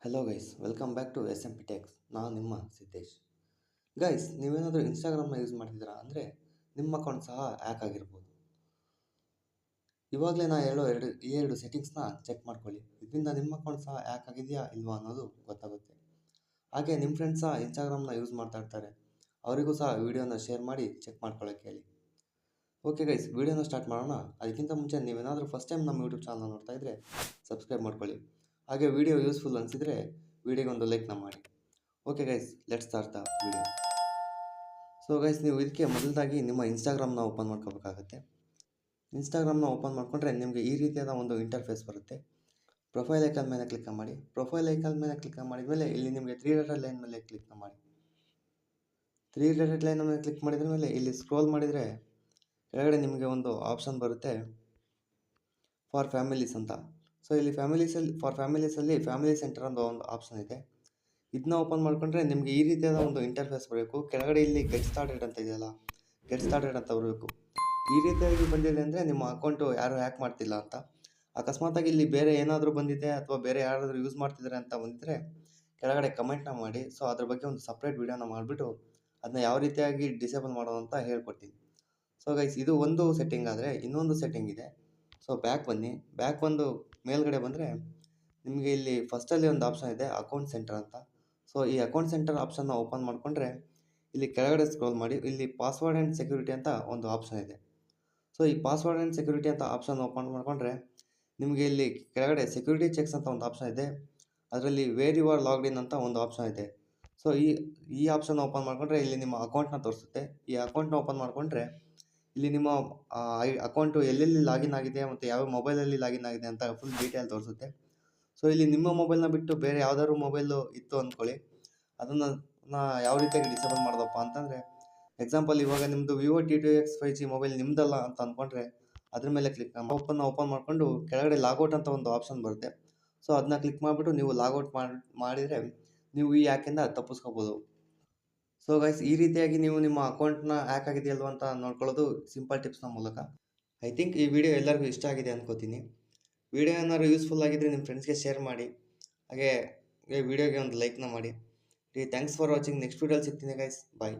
Hello guys, welcome back to S M P techs. ನಾನು ನಿಮ್ಮ Siddesh. Guys, ನೀವೇನಾದರೂ ಇನ್ಸ್ಟಾಗ್ರಾಮ್ನ use ಮಾಡ್ತಿದ್ದೀರಾ ಅಂದರೆ ನಿಮ್ಮ ಅಕೌಂಟ್ ಸಹ ಹ್ಯಾಕ್ ಆಗಿರ್ಬೋದು. ಇವಾಗಲೇ ನಾ ಹೇಳೋ ಎರಡು ಸೆಟ್ಟಿಂಗ್ಸ್ನ ಚೆಕ್ ಮಾಡ್ಕೊಳ್ಳಿ. ಇದರಿಂದ ನಿಮ್ಮ ಅಕೌಂಟ್ ಸಹ ಹ್ಯಾಕ್ ಆಗಿದೆಯಾ ಇಲ್ವಾ ಅನ್ನೋದು ಗೊತ್ತಾಗುತ್ತೆ. ಹಾಗೆ ನಿಮ್ಮ ಫ್ರೆಂಡ್ಸ್ ಸಹ ಇನ್ಸ್ಟಾಗ್ರಾಮ್ನ ಯೂಸ್ ಮಾಡ್ತಾ ಇರ್ತಾರೆ, ಅವರಿಗೂ ಸಹ ವೀಡಿಯೋನ ಶೇರ್ ಮಾಡಿ ಚೆಕ್ ಮಾಡ್ಕೊಳ್ಳೋಕ್ಕೆ ಹೇಳಿ. ಓಕೆ ಗೈಸ್, ವೀಡಿಯೋನ ಸ್ಟಾರ್ಟ್ ಮಾಡೋಣ. ಅದಕ್ಕಿಂತ ಮುಂಚೆ ನೀವೇನಾದರೂ ಫಸ್ಟ್ ಟೈಮ್ ನಮ್ಮ ಯೂಟ್ಯೂಬ್ ಚಾನಲ್ನ ನೋಡ್ತಾ ಇದ್ದರೆ ಸಬ್ಸ್ಕ್ರೈಬ್ ಮಾಡ್ಕೊಳ್ಳಿ. ಹಾಗೆ ವಿಡಿಯೋ ಯೂಸ್ಫುಲ್ ಅನಿಸಿದರೆ ವಿಡಿಯೋಗೆ ಒಂದು ಲೈಕ್ನ ಮಾಡಿ. Okay guys, let's start the video. So guys, ನೀವು ಇದಕ್ಕೆ ಮೊದಲಾಗಿ ನಿಮ್ಮ ಇನ್ಸ್ಟಾಗ್ರಾಮ್ನ ಓಪನ್ ಮಾಡ್ಕೋಬೇಕಾಗತ್ತೆ. ಇನ್ಸ್ಟಾಗ್ರಾಮ್ನ ಓಪನ್ ಮಾಡಿಕೊಂಡ್ರೆ ನಿಮಗೆ ಈ ರೀತಿಯಾದ ಒಂದು ಇಂಟರ್ಫೇಸ್ ಬರುತ್ತೆ. ಪ್ರೊಫೈಲ್ ಐಕಾನ್ ಮೇಲೆ ಕ್ಲಿಕ್ ಮಾಡಿ. ಪ್ರೊಫೈಲ್ ಐಕಾನ್ ಮೇಲೆ ಕ್ಲಿಕ್ ಮಾಡಿದ ಮೇಲೆ ಇಲ್ಲಿ ನಿಮಗೆ 3 ಡಾಟೆಡ್ ಲೈನ್ ಮೇಲೆ ಕ್ಲಿಕ್ ಮಾಡಿ. 3 ಡಾಟೆಡ್ ಲೈನ್ ಮೇಲೆ ಕ್ಲಿಕ್ ಮಾಡಿದ ಮೇಲೆ ಇಲ್ಲಿ ಸ್ಕ್ರೋಲ್ ಮಾಡಿದರೆ ಕೆಳಗಡೆ ನಿಮಗೆ ಒಂದು ಆಪ್ಷನ್ ಬರುತ್ತೆ, ಫಾರ್ ಫ್ಯಾಮಿಲೀಸ್ ಅಂತ. ಸೊ ಇಲ್ಲಿ ಫ್ಯಾಮಿಲೀಸಲ್ಲಿ ಫ್ಯಾಮಿಲಿ ಸೆಂಟರ್ ಅಂತ ಒಂದು ಆಪ್ಷನ್ ಇದೆ. ಇದನ್ನ ಓಪನ್ ಮಾಡ್ಕೊಂಡ್ರೆ ನಿಮಗೆ ಈ ರೀತಿಯಾದ ಒಂದು ಇಂಟರ್ಫೇಸ್ ಬರಬೇಕು. ಕೆಳಗಡೆ ಇಲ್ಲಿ ಗೆಟ್ ಸ್ಟಾರ್ಟೆಡ್ ಅಂತ ಇದೆಯಲ್ಲ, ಗೆಟ್ ಸ್ಟಾರ್ಟೆಡ್ ಅಂತ ಬರಬೇಕು. ಈ ರೀತಿಯಾಗಿ ಬಂದಿದೆ ಅಂದರೆ ನಿಮ್ಮ ಅಕೌಂಟು ಯಾರು ಹ್ಯಾಕ್ ಮಾಡ್ತಿಲ್ಲ ಅಂತ. ಅಕಸ್ಮಾತಾಗಿ ಇಲ್ಲಿ ಬೇರೆ ಏನಾದರೂ ಬಂದಿದೆ ಅಥವಾ ಬೇರೆ ಯಾರಾದರೂ ಯೂಸ್ ಮಾಡ್ತಿದ್ದಾರೆ ಅಂತ ಬಂದಿದ್ದರೆ ಕೆಳಗಡೆ ಕಮೆಂಟ್ನ ಮಾಡಿ. ಸೊ ಅದ್ರ ಬಗ್ಗೆ ಒಂದು ಸಪ್ರೇಟ್ ವೀಡಿಯೋನ ಮಾಡಿಬಿಟ್ಟು ಅದನ್ನ ಯಾವ ರೀತಿಯಾಗಿ ಡಿಸೇಬಲ್ ಮಾಡೋದು ಅಂತ ಹೇಳ್ಕೊಡ್ತೀನಿ. ಸೊ ಗೈಸ್, ಇದು ಒಂದು ಸೆಟ್ಟಿಂಗ್ ಆದರೆ ಇನ್ನೊಂದು ಸೆಟ್ಟಿಂಗ್ ಇದೆ. ಸೊ ಬ್ಯಾಕ್ ಬನ್ನಿ. ಬ್ಯಾಕ್ ಬಂದು ಮೇಲ್ಗಡೆ ಬಂದರೆ ನಿಮಗೆ ಇಲ್ಲಿ ಫಸ್ಟಲ್ಲಿ ಒಂದು ಆಪ್ಷನ್ ಇದೆ, ಅಕೌಂಟ್ ಸೆಂಟರ್ ಅಂತ. ಸೊ ಈ ಅಕೌಂಟ್ ಸೆಂಟರ್ ಆಪ್ಷನ್ನ ಓಪನ್ ಮಾಡಿಕೊಂಡ್ರೆ ಇಲ್ಲಿ ಕೆಳಗಡೆ ಸ್ಕ್ರೋಲ್ ಮಾಡಿ, ಇಲ್ಲಿ ಪಾಸ್ವರ್ಡ್ ಆ್ಯಂಡ್ ಸೆಕ್ಯೂರಿಟಿ ಅಂತ ಒಂದು ಆಪ್ಷನ್ ಇದೆ. ಸೊ ಈ ಪಾಸ್ವರ್ಡ್ ಆ್ಯಂಡ್ ಸೆಕ್ಯೂರಿಟಿ ಅಂತ ಆಪ್ಷನ್ ಓಪನ್ ಮಾಡಿಕೊಂಡ್ರೆ ನಿಮಗೆ ಇಲ್ಲಿ ಕೆಳಗಡೆ ಸೆಕ್ಯೂರಿಟಿ ಚೆಕ್ಸ್ ಅಂತ ಒಂದು ಆಪ್ಷನ್ ಇದೆ. ಅದರಲ್ಲಿ ವೇರ್ ಯು ಆರ್ ಲಾಗ್ಡ್ ಇನ್ ಅಂತ ಒಂದು ಆಪ್ಷನ್ ಇದೆ. ಸೊ ಈ ಆಪ್ಷನ್ ಓಪನ್ ಮಾಡಿಕೊಂಡ್ರೆ ಇಲ್ಲಿ ನಿಮ್ಮ ಅಕೌಂಟ್ನ ತೋರಿಸುತ್ತೆ. ಈ ಅಕೌಂಟ್ನ ಓಪನ್ ಮಾಡಿಕೊಂಡ್ರೆ ಇಲ್ಲಿ ನಿಮ್ಮ ಅಕೌಂಟು ಎಲ್ಲೆಲ್ಲಿ ಲಾಗಿನ್ ಆಗಿದೆ ಮತ್ತು ಯಾವ ಮೊಬೈಲಲ್ಲಿ ಲಾಗಿನ್ ಆಗಿದೆ ಅಂತ ಫುಲ್ ಡೀಟೇಲ್ ತೋರಿಸುತ್ತೆ. ಸೊ ಇಲ್ಲಿ ನಿಮ್ಮ ಮೊಬೈಲ್ನ ಬಿಟ್ಟು ಬೇರೆ ಯಾವ್ದಾದ್ರು ಮೊಬೈಲು ಇತ್ತು ಅಂದ್ಕೊಳ್ಳಿ, ಅದನ್ನು ಯಾವ ರೀತಿಯಾಗಿ ಡಿಸೇಬಲ್ ಮಾಡೋದಪ್ಪ ಅಂತಂದರೆ, ಎಕ್ಸಾಂಪಲ್ ಇವಾಗ ನಿಮ್ಮದು ವಿವೋ T2X 5G ಮೊಬೈಲ್ ನಿಮ್ಮದಲ್ಲ ಅಂತ ಅಂದ್ಕೊಂಡ್ರೆ ಅದ್ರ ಮೇಲೆ ಕ್ಲಿಕ್ ಓಪನ್ ಮಾಡಿಕೊಂಡು ಕೆಳಗಡೆ ಲಾಗೌಟ್ ಅಂತ ಒಂದು ಆಪ್ಷನ್ ಬರುತ್ತೆ. ಸೊ ಅದನ್ನ ಕ್ಲಿಕ್ ಮಾಡಿಬಿಟ್ಟು ನೀವು ಲಾಗೌಟ್ ಮಾಡಿದರೆ ನೀವು ಈ ಹ್ಯಾಕಿಂದ ತಪ್ಪಿಸ್ಕೋಬೋದು. ಸೊ ಗೈಸ್, ಈ ರೀತಿಯಾಗಿ ನೀವು ನಿಮ್ಮ ಅಕೌಂಟ್ನ ಹ್ಯಾಕ್ ಆಗಿದೆಯಲ್ವ ಅಂತ ನೋಡ್ಕೊಳ್ಳೋದು ಸಿಂಪಲ್ ಟಿಪ್ಸ್ನ ಮೂಲಕ. ಐ ಥಿಂಕ್ ಈ ವಿಡಿಯೋ ಎಲ್ಲರಿಗೂ ಇಷ್ಟ ಆಗಿದೆ ಅನ್ಕೋತೀನಿ. ವಿಡಿಯೋ ಏನಾದ್ರು ಯೂಸ್ಫುಲ್ ಆಗಿದ್ದರೆ ನಿಮ್ಮ ಫ್ರೆಂಡ್ಸ್ಗೆ ಶೇರ್ ಮಾಡಿ. ಹಾಗೆ ವಿಡಿಯೋಗೆ ಒಂದು ಲೈಕ್ನ ಮಾಡಿ. Thanks for watching. ನೆಕ್ಸ್ಟ್ ವಿಡಿಯೋಲಿ ಸಿಗ್ತೀನಿ ಗೈಸ್. ಬಾಯ್.